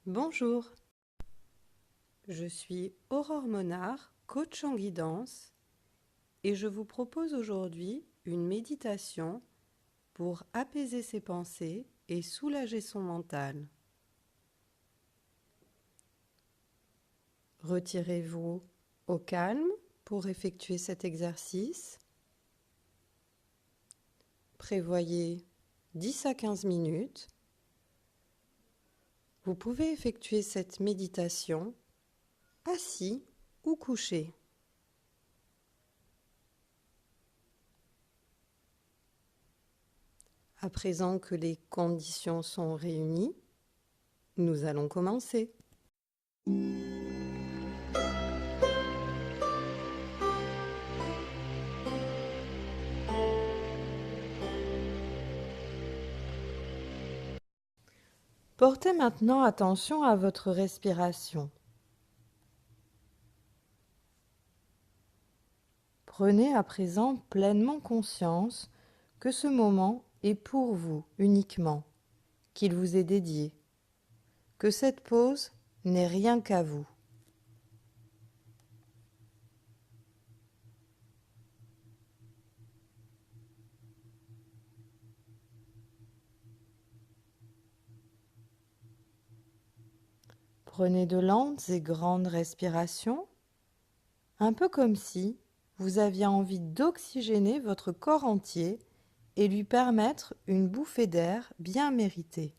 Bonjour, je suis Aurore Monard, coach en guidance, et je vous propose aujourd'hui une méditation pour apaiser ses pensées et soulager son mental. Retirez-vous au calme pour effectuer cet exercice. Prévoyez 10 à 15 minutes. Vous pouvez effectuer cette méditation assis ou couché. À présent que les conditions sont réunies, nous allons commencer. Portez maintenant attention à votre respiration. Prenez à présent pleinement conscience que ce moment est pour vous uniquement, qu'il vous est dédié, que cette pause n'est rien qu'à vous. Prenez de lentes et grandes respirations, un peu comme si vous aviez envie d'oxygéner votre corps entier et lui permettre une bouffée d'air bien méritée.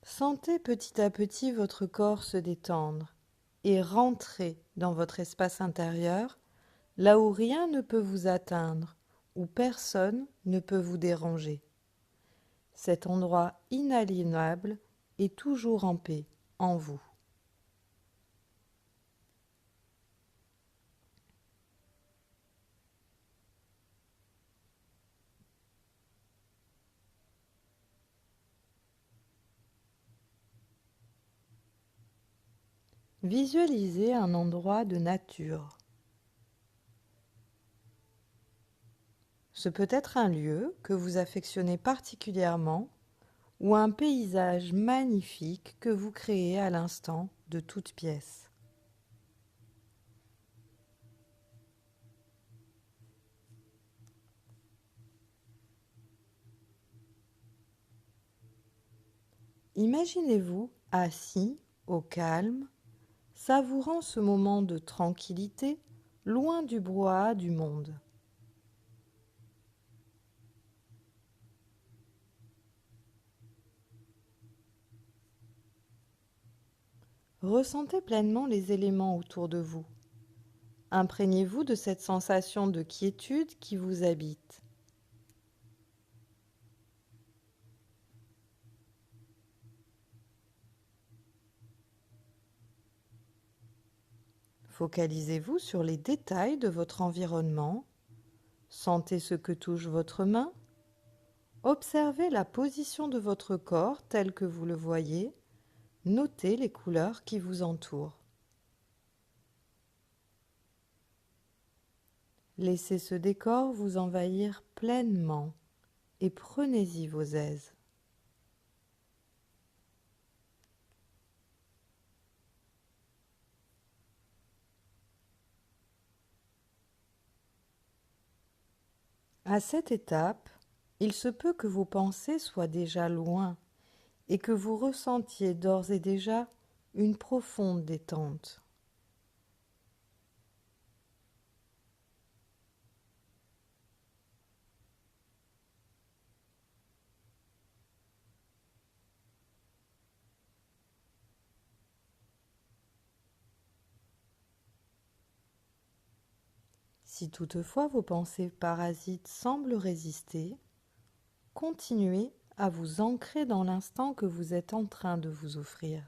Sentez petit à petit votre corps se détendre et rentrer dans votre espace intérieur, là où rien ne peut vous atteindre, où personne ne peut vous déranger. Cet endroit inaliénable est toujours en paix, en vous. Visualisez un endroit de nature. Ce peut être un lieu que vous affectionnez particulièrement ou un paysage magnifique que vous créez à l'instant de toute pièce. Imaginez-vous assis au calme, savourant ce moment de tranquillité, loin du brouhaha du monde. Ressentez pleinement les éléments autour de vous. Imprégnez-vous de cette sensation de quiétude qui vous habite. Focalisez-vous sur les détails de votre environnement. Sentez ce que touche votre main. Observez la position de votre corps tel que vous le voyez. Notez les couleurs qui vous entourent. Laissez ce décor vous envahir pleinement et prenez-y vos aises. À cette étape, il se peut que vos pensées soient déjà loin et que vous ressentiez d'ores et déjà une profonde détente. Si toutefois vos pensées parasites semblent résister, continuez à vous ancrer dans l'instant que vous êtes en train de vous offrir.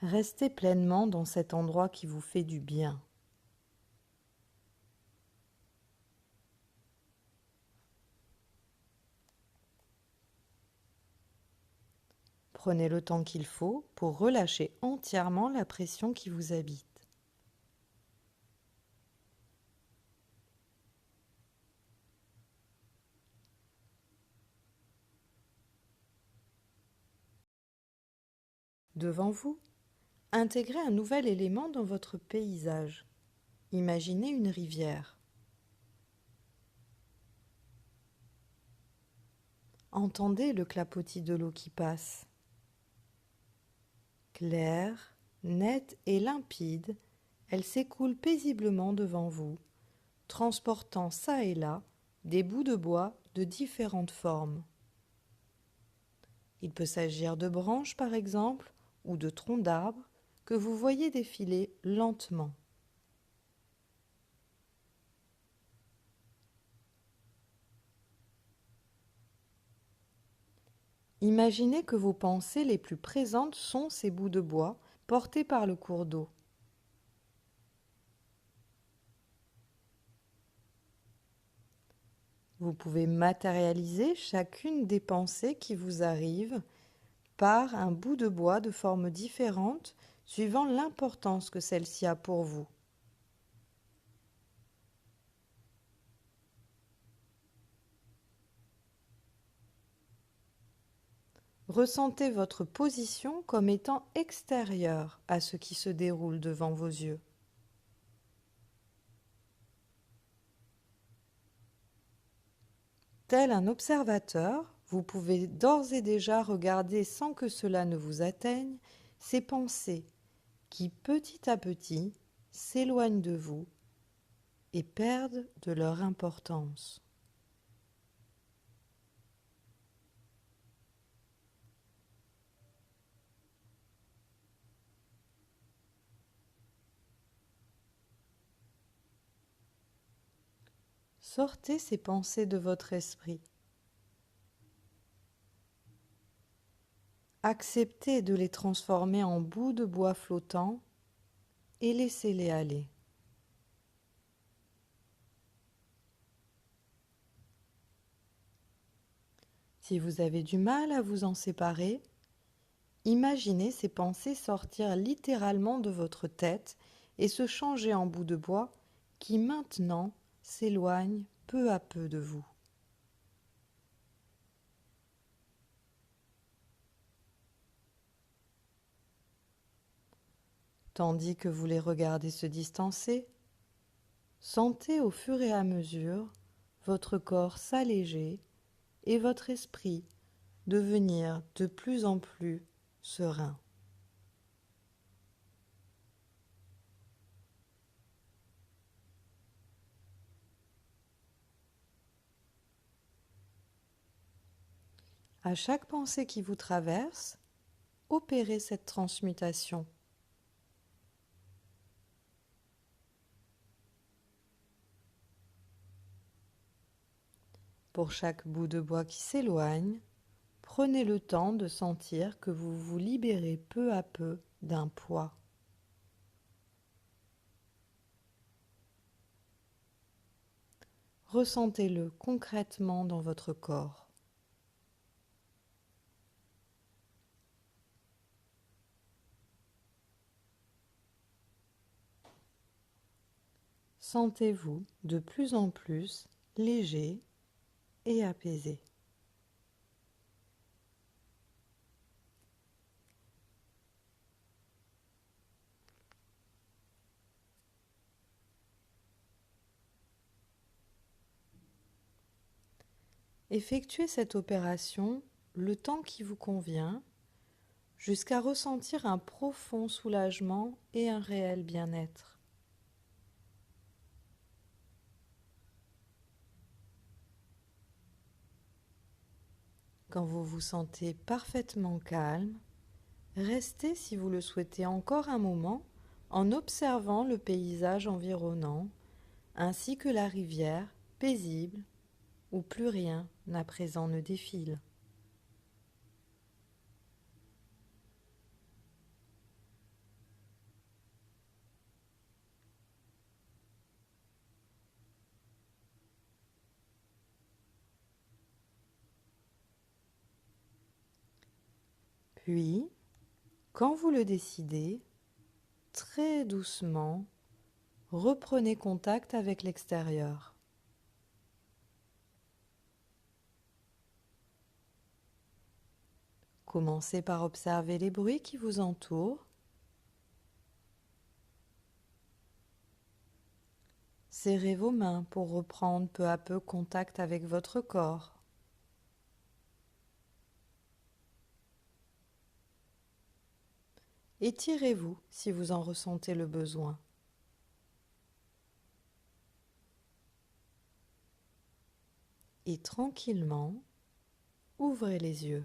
Restez pleinement dans cet endroit qui vous fait du bien. Prenez le temps qu'il faut pour relâcher entièrement la pression qui vous habite. Devant vous, intégrez un nouvel élément dans votre paysage. Imaginez une rivière. Entendez le clapotis de l'eau qui passe. Claire, nette et limpide, elle s'écoule paisiblement devant vous, transportant çà et là des bouts de bois de différentes formes. Il peut s'agir de branches par exemple, ou de troncs d'arbres que vous voyez défiler lentement. Imaginez que vos pensées les plus présentes sont ces bouts de bois portés par le cours d'eau. Vous pouvez matérialiser chacune des pensées qui vous arrivent par un bout de bois de forme différente suivant l'importance que celle-ci a pour vous. Ressentez votre position comme étant extérieure à ce qui se déroule devant vos yeux. Tel un observateur, vous pouvez d'ores et déjà regarder sans que cela ne vous atteigne ces pensées qui petit à petit s'éloignent de vous et perdent de leur importance. Sortez ces pensées de votre esprit. Acceptez de les transformer en bouts de bois flottants et laissez-les aller. Si vous avez du mal à vous en séparer, imaginez ces pensées sortir littéralement de votre tête et se changer en bouts de bois qui maintenant s'éloignent peu à peu de vous. Tandis que vous les regardez se distancer, sentez au fur et à mesure votre corps s'alléger et votre esprit devenir de plus en plus serein. À chaque pensée qui vous traverse, opérez cette transmutation. Pour chaque bout de bois qui s'éloigne, prenez le temps de sentir que vous vous libérez peu à peu d'un poids. Ressentez-le concrètement dans votre corps. Sentez-vous de plus en plus léger et apaisé. Effectuez cette opération le temps qui vous convient jusqu'à ressentir un profond soulagement et un réel bien-être. Quand vous vous sentez parfaitement calme, restez, si vous le souhaitez, encore un moment en observant le paysage environnant ainsi que la rivière paisible où plus rien à présent ne défile. Puis, quand vous le décidez, très doucement, reprenez contact avec l'extérieur. Commencez par observer les bruits qui vous entourent. Serrez vos mains pour reprendre peu à peu contact avec votre corps. Étirez-vous si vous en ressentez le besoin. Et tranquillement, ouvrez les yeux.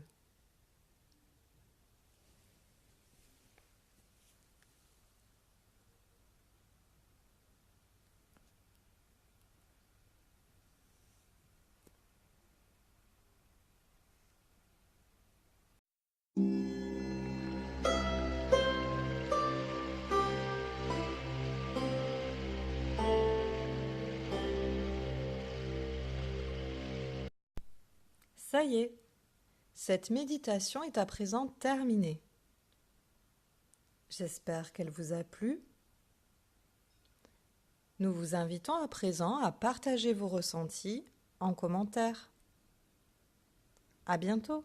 Ça y est, cette méditation est à présent terminée. J'espère qu'elle vous a plu. Nous vous invitons à présent à partager vos ressentis en commentaire. À bientôt!